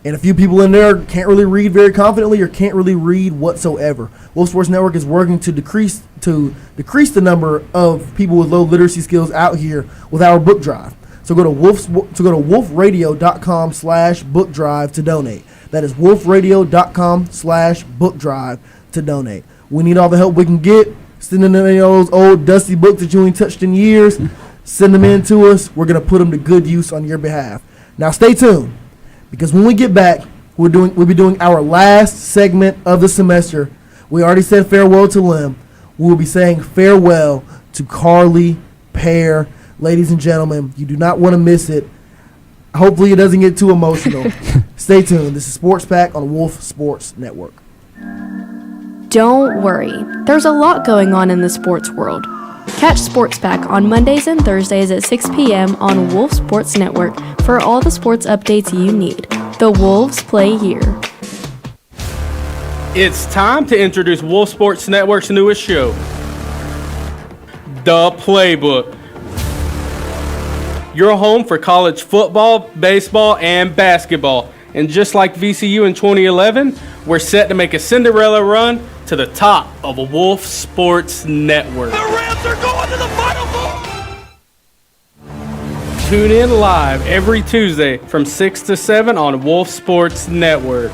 and a few people in there can't really read very confidently or can't really read whatsoever. Wolf Sports Network is working to decrease the number of people with low literacy skills out here with our book drive. So go to wolfradio.com/book drive to donate. That is wolfradio.com/book drive to donate. We need all the help we can get. Send in those old dusty books that you ain't touched in years. Send them in to us. We're going to put them to good use on your behalf. Now stay tuned, because when we get back, we'll be doing our last segment of the semester. We already said farewell to Lim. We will be saying farewell to Carly Pear. Ladies and gentlemen, you do not want to miss it. Hopefully it doesn't get too emotional. Stay tuned. This is Sports Pack on Wolf Sports Network. Don't worry, there's a lot going on in the sports world. Catch Sports Pack on Mondays and Thursdays at 6 p.m. on Wolf Sports Network for all the sports updates you need. The Wolves play here. It's time to introduce Wolf Sports Network's newest show, The Playbook. Your home for college football, baseball, and basketball. And just like VCU in 2011, we're set to make a Cinderella run to the top of a Wolf Sports Network. The Rams are going to the Final Four! Tune in live every Tuesday from 6 to 7 on Wolf Sports Network.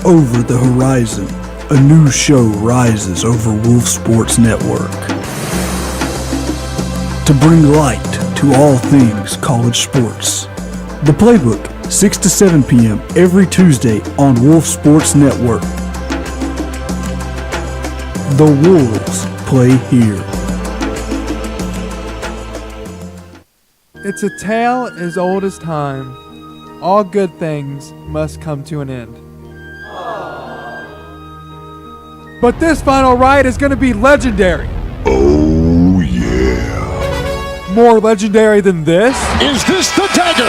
Over the horizon, a new show rises over Wolf Sports Network. To bring light to all things college sports. The Playbook, 6 to 7 p.m. every Tuesday on Wolf Sports Network. The Wolves play here. It's a tale as old as time. All good things must come to an end. But this final ride is going to be legendary. Oh, yeah. More legendary than this. Is this the dagger?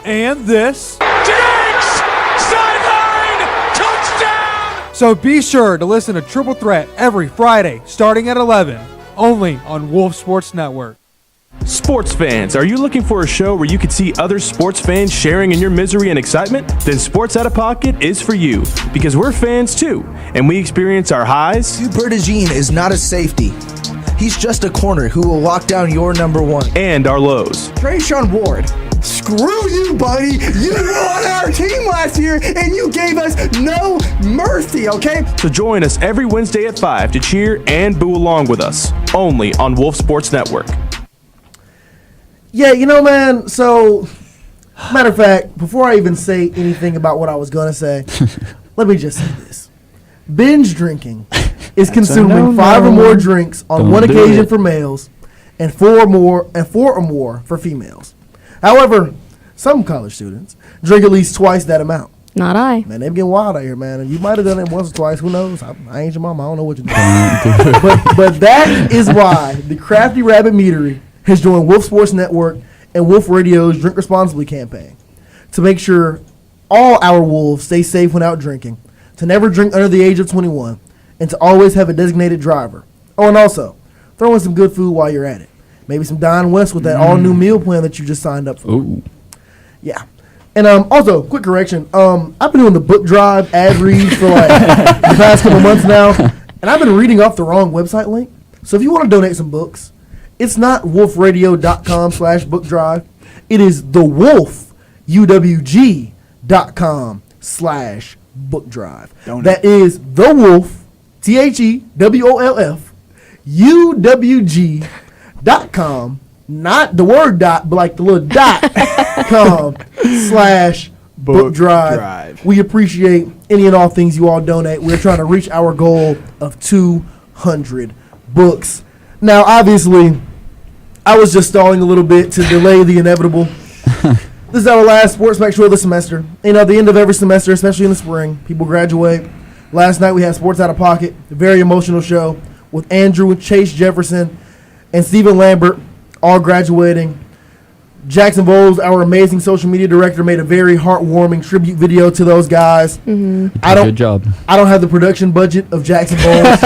And this. Diggs! Sideline! Touchdown! So be sure to listen to Triple Threat every Friday starting at 11, only on Wolf Sports Network. Sports fans, are you looking for a show where you could see other sports fans sharing in your misery and excitement? Then Sports Out of Pocket is for you, because we're fans too, and we experience our highs. Bertigine is not a safety. He's just a corner who will lock down your number one. And our lows. Trayshawn Ward. Screw you, buddy. You won our team last year, and you gave us no mercy, okay? So join us every Wednesday at 5 to cheer and boo along with us, only on Wolf Sports Network. Yeah, you know, man, so, matter of fact, before I even say anything about what I was going to say, let me just say this. Binge drinking is consuming 5 or more drinks on one occasion for males and 4 or more for females. However, some college students drink at least twice that amount. Not I. Man, they're getting wild out here, man. And you might have done it once or twice. Who knows? I ain't your mama. I don't know what you're doing. but that is why the Crafty Rabbit Meadery has joined Wolf Sports Network and Wolf Radio's Drink Responsibly campaign to make sure all our wolves stay safe when out drinking, to never drink under the age of 21, and to always have a designated driver. Oh, and also, throw in some good food while you're at it. Maybe some Don West with that all-new meal plan that you just signed up for. Ooh. Yeah. And also, quick correction, I've been doing the book drive ad reads for like the past couple months now, and I've been reading off the wrong website link. So if you want to donate some books, it's not wolfradio.com/book drive. It is thewolf.com/book drive. That is the wolf, THEWOLF, UWG.com, not the word dot, but like the little dot, com/book drive. We appreciate any and all things you all donate. We're trying to reach our goal of 200 books. Now, obviously, I was just stalling a little bit to delay the inevitable. This is our last Sports Pack show of the semester. And at the end of every semester, especially in the spring, people graduate. Last night we had Sports Out of Pocket, a very emotional show with Andrew, Chase Jefferson, and Stephen Lambert all graduating. Jackson Bowles, our amazing social media director, made a very heartwarming tribute video to those guys. Good job. I don't have the production budget of Jackson Bowles.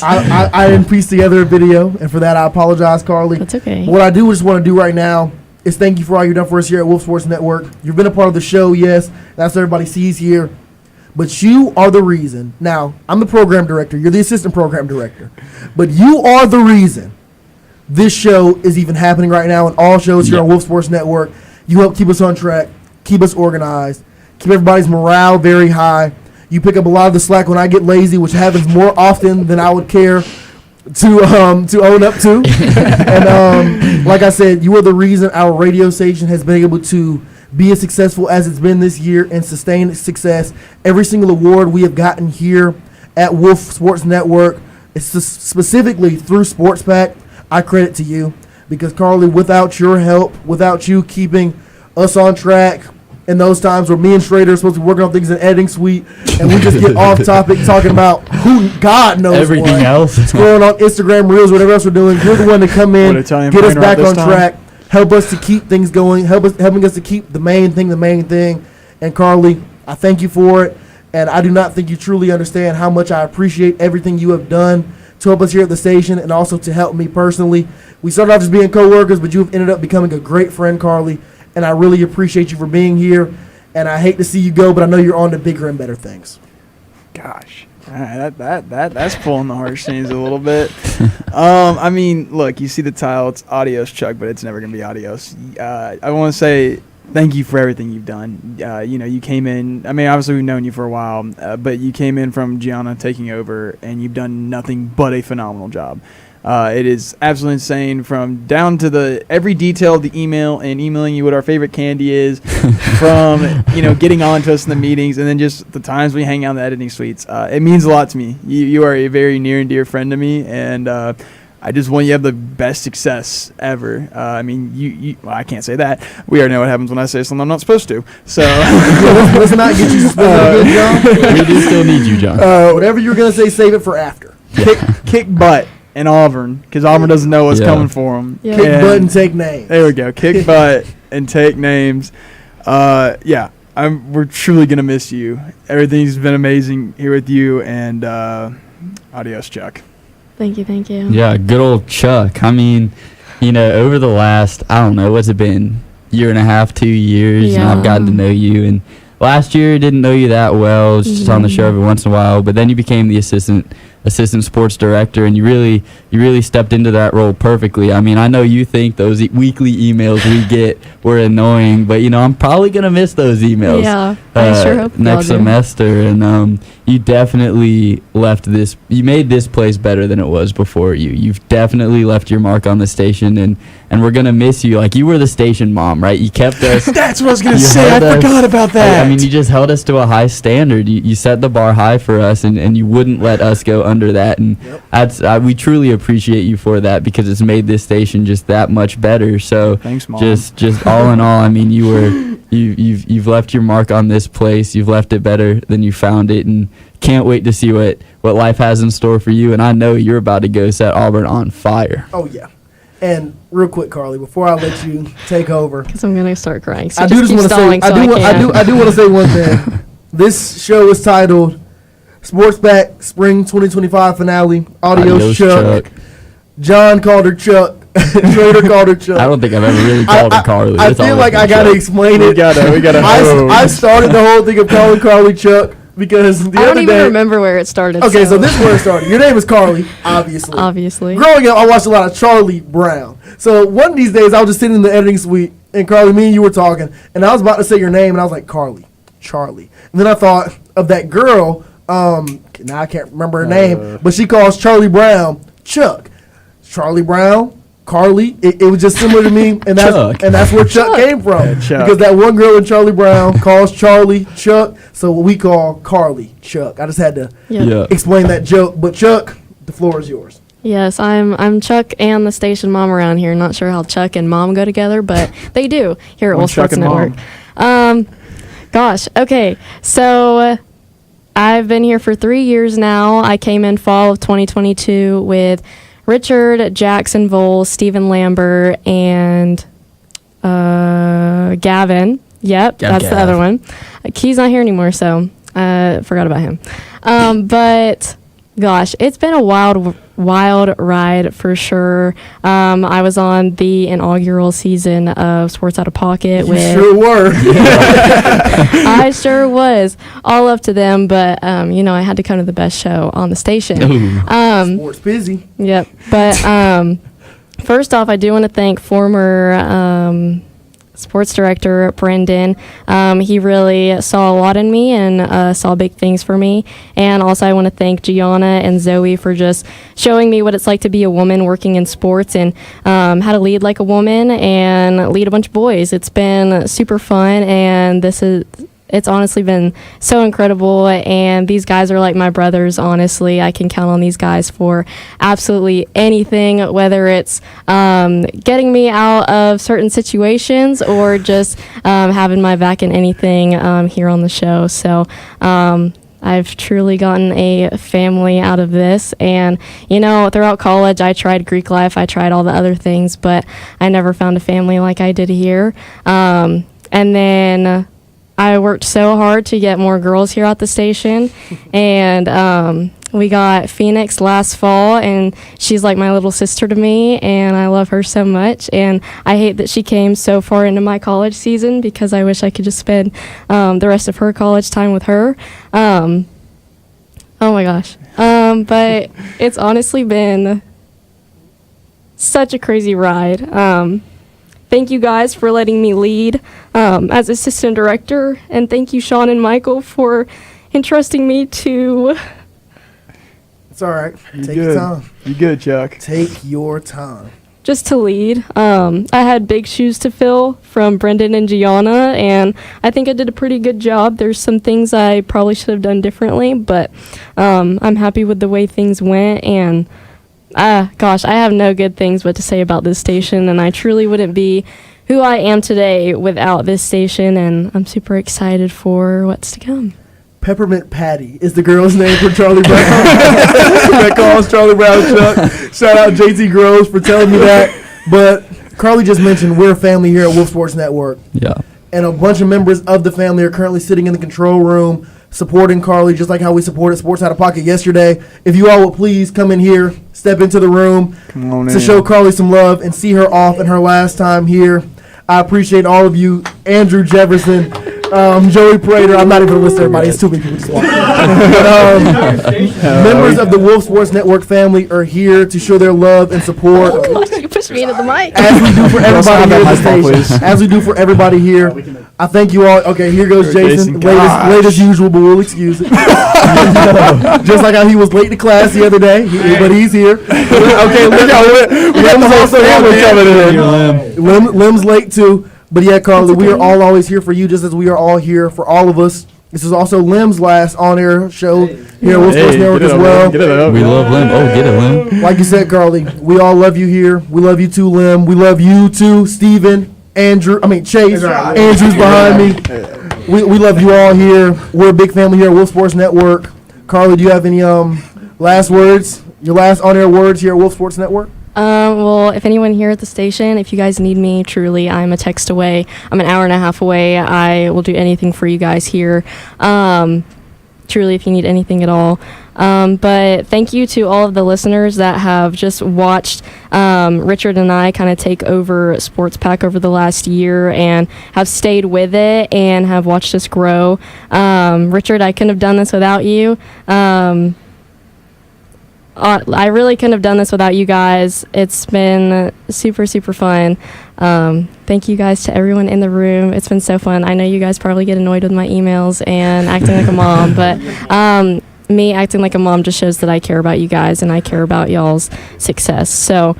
I didn't piece together a video, and for that I apologize, Carly. That's okay. What I do just want to do right now is thank you for all you've done for us here at Wolf Sports Network. You've been a part of the show, yes. That's what everybody sees here. But you are the reason. Now, I'm the program director. You're the assistant program director. But you are the reason this show is even happening right now, and all shows here on Wolf Sports Network. You help keep us on track, keep us organized, keep everybody's morale very high. You pick up a lot of the slack when I get lazy, which happens more often than I would care to own up to. And like I said, you are the reason our radio station has been able to be as successful as it's been this year and sustain its success. Every single award we have gotten here at Wolf Sports Network, it's specifically through Sports Pack. I credit to you because, Carly, without your help, without you keeping us on track in those times where me and Schrader are supposed to be working on things in editing suite and we just get off topic talking about who God knows everything else. Scrolling on Instagram Reels, whatever else we're doing. You're the one to come in, get us back on track, help us to keep things going, helping us to keep the main thing. And, Carly, I thank you for it. And I do not think you truly understand how much I appreciate everything you have done to help us here at the station and also to help me personally. We started off just being co-workers, but you've ended up becoming a great friend, Carly, and I really appreciate you for being here. And I hate to see you go, but I know you're on to bigger and better things. Gosh, that's pulling the heartstrings a little bit. I mean, look, you see the title, it's Adios, Chuck, but it's never going to be Adios. I want to say thank you for everything you've done. You came in, I mean, obviously we've known you for a while, but you came in from Gianna taking over, and you've done nothing but a phenomenal job. It is absolutely insane, from down to every detail of the email and emailing you what our favorite candy is, from getting on to us in the meetings, and then just the times we hang out in the editing suites. It means a lot to me. You are a very near and dear friend to me, and I just want you to have the best success ever. I mean, well, I can't say that. We already know what happens when I say something I'm not supposed to. So let's not get you suspended again, John. We do still need you, John. Whatever you're gonna say, save it for after. Kick butt in Auburn, because Auburn doesn't know what's coming for them. Yeah. Kick butt and take names. There we go. Kick butt and take names. We're truly gonna miss you. Everything's been amazing here with you, and adios, Chuck. Thank you. Yeah, good old Chuck. I mean, over the last, I don't know, what's it been, year and a half, 2 years, I've gotten to know you. And last year, didn't know you that well. Was just on the show every once in a while. But then you became the assistant sports director, and you really stepped into that role perfectly. I mean, I know you think those weekly emails we get were annoying, but I'm probably gonna miss those emails. Yeah, I sure hope next semester. And you definitely you made this place better than it was before you. You've definitely left your mark on the station, and we're gonna miss you. Like, you were the station mom, right? You kept us. That's what I was gonna say. I forgot about that. I mean, you just held us to a high standard. You set the bar high for us, and you wouldn't let us go under that. And we truly appreciate you for that, because it's made this station just that much better. So thanks, Mom. Just all in all, I mean, you've left your mark on this place. You've left it better than you found it, and can't wait to see what life has in store for you. And I know you're about to go set Auburn on fire. Oh yeah. And real quick, Carly, before I let you take over, because I'm gonna start crying. So I do just want to say, I do want to say one thing. This show is titled Sports Back Spring 2025 Finale. Adios, Chuck. John called her Chuck. Trader called her Chuck. I don't think I've ever really called her Carly. I feel like I gotta explain it. We gotta. I started the whole thing of calling Carly Chuck because the I other don't day. even remember where it started. Okay, so this is where it started. Your name is Carly, obviously. Obviously. Growing up, I watched a lot of Charlie Brown. So one of these days, I was just sitting in the editing suite, and Carly, me and you were talking, and I was about to say your name, and I was like, Carly, Charlie. And then I thought of that girl. Now I can't remember her name, but she calls Charlie Brown Chuck. Charlie Brown, Carly. It was just similar to me, and that's where Chuck came from. Yeah, Chuck. Because that one girl in Charlie Brown calls Charlie Chuck, so we call Carly Chuck. I just had to explain that joke. But Chuck, the floor is yours. Yes, I'm Chuck and the station mom around here. Not sure how Chuck and mom go together, but they do here at Wolf Sports Network. Gosh, okay, so I've been here for 3 years now. I came in fall of 2022 with Richard, Jackson Vole, Stephen Lambert, and Gavin. Yep, that's the other one. Key's not here anymore, so forgot about him. But gosh, it's been a wild ride for sure. I was on the inaugural season of Sports Out of Pocket. You sure were. I sure was. All up to them, but I had to come to the best show on the station. Sports busy. Yep. But first off, I do want to thank former sports director Brendan. He really saw a lot in me and saw big things for me. And also I want to thank Gianna and Zoe for just showing me what it's like to be a woman working in sports and how to lead like a woman and lead a bunch of boys. It's been super fun, and it's honestly been so incredible, and these guys are like my brothers, honestly. I can count on these guys for absolutely anything, whether it's getting me out of certain situations or just having my back in anything here on the show. So I've truly gotten a family out of this, and throughout college I tried Greek life, I tried all the other things, but I never found a family like I did here. And then I worked so hard to get more girls here at the station, and we got Phoenix last fall, and she's like my little sister to me, and I love her so much, and I hate that she came so far into my college season because I wish I could just spend the rest of her college time with her. Oh my gosh. But it's honestly been such a crazy ride. Thank you guys for letting me lead as assistant director, and thank you, Sean and Michael, for entrusting me to It's all right. You Take good. your time. You good, Chuck? Take your time. Just to lead, I had big shoes to fill from Brendan and Gianna, and I think I did a pretty good job. There's some things I probably should have done differently, but I'm happy with the way things went, and gosh, I have no good things but to say about this station, and I truly wouldn't be who I am today without this station, and I'm super excited for what's to come. Peppermint Patty is the girl's name for Charlie Brown. That calls Charlie Brown Chuck. Shout out JT Groves for telling me that. But Carly just mentioned we're a family here at Wolf Sports Network. Yeah. And a bunch of members of the family are currently sitting in the control room supporting Carly, just like how we supported Sports Out of Pocket yesterday. If you all will please come in here, step into the room to show Carly some love and see her off in her last time here. I appreciate all of you. Andrew Jefferson, Joey Prater. I'm not even going to list everybody. It's too many people to swap. Members of the Wolf Sports Network family are here to show their love and support. Oh, gosh, you pushed me into the mic. As we do for everybody here at the station. As we do for everybody here. I thank you all. Okay, here goes Jason. Late as usual, but we'll excuse it. Just like how he was late to class the other day, but he's here. Okay, Lim's also here. Lim's late too. But yeah, Carly, we are all always here for you, just as we are all here for all of us. This is also Lim's last on-air show here at Wolf Sports Network as well. We love Lim. Oh, get it, Lim. Like you said, Carly, we all love you here. We love you too, Lim. We love you too, Steven, Chase. Andrew's behind me. We love you all here. We're a big family here at Wolf Sports Network. Carly, do you have any last words? Your last on-air words here at Wolf Sports Network? Well, if anyone here at the station, if you guys need me, truly, I'm a text away. I'm an hour and a half away. I will do anything for you guys here. Truly, if you need anything at all. But thank you to all of the listeners that have just watched Richard and I kind of take over Sports Pack over the last year and have stayed with it and have watched us grow. Richard, I couldn't have done this without you. I really couldn't have done this without you guys. It's been super, super fun. Thank you guys to everyone in the room. It's been so fun. I know you guys probably get annoyed with my emails and acting like a mom, but me acting like a mom just shows that I care about you guys and I care about y'all's success. So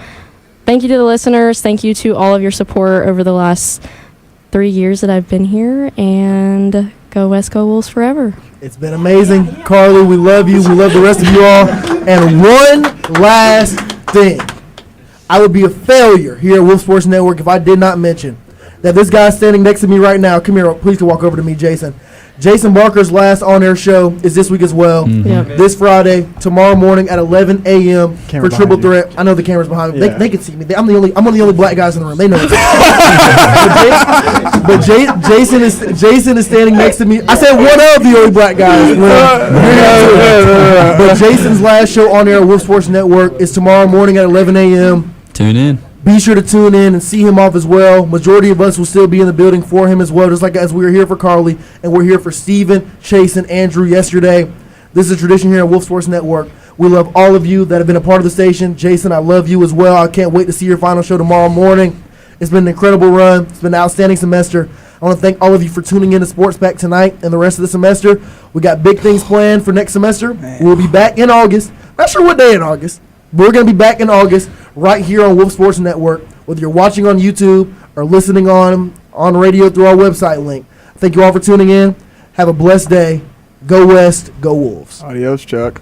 thank you to the listeners. Thank you to all of your support over the last 3 years that I've been here, and go West, go Wolves forever. It's been amazing. Carly, we love you. We love the rest of you all. And one last thing. I would be a failure here at Wolf Sports Network if I did not mention that this guy standing next to me right now, come here, please walk over to me, Jason. Jason Barker's last on-air show is this week as well. Yep. This Friday, tomorrow morning at 11 a.m. for Triple behind Threat. I know the camera's behind me. Yeah. They can see me. I'm one of the only black guys in the room. They know it. Jason is standing next to me. I said one of the only black guys. But Jason's last show on air at Wolf Sports Network is tomorrow morning at 11 a.m. Tune in. Be sure to tune in and see him off as well. Majority of us will still be in the building for him as well, just like as we were here for Carly, and we're here for Steven, Chase, and Andrew yesterday. This is a tradition here at Wolf Sports Network. We love all of you that have been a part of the station. Jason, I love you as well. I can't wait to see your final show tomorrow morning. It's been an incredible run. It's been an outstanding semester. I want to thank all of you for tuning in to Sports Pack tonight and the rest of the semester. We got big things planned for next semester. We'll be back in August. Not sure what day in August. We're going to be back in August right here on Wolf Sports Network, whether you're watching on YouTube or listening on radio through our website link. Thank you all for tuning in. Have a blessed day. Go West, go Wolves. Adios, Chuck.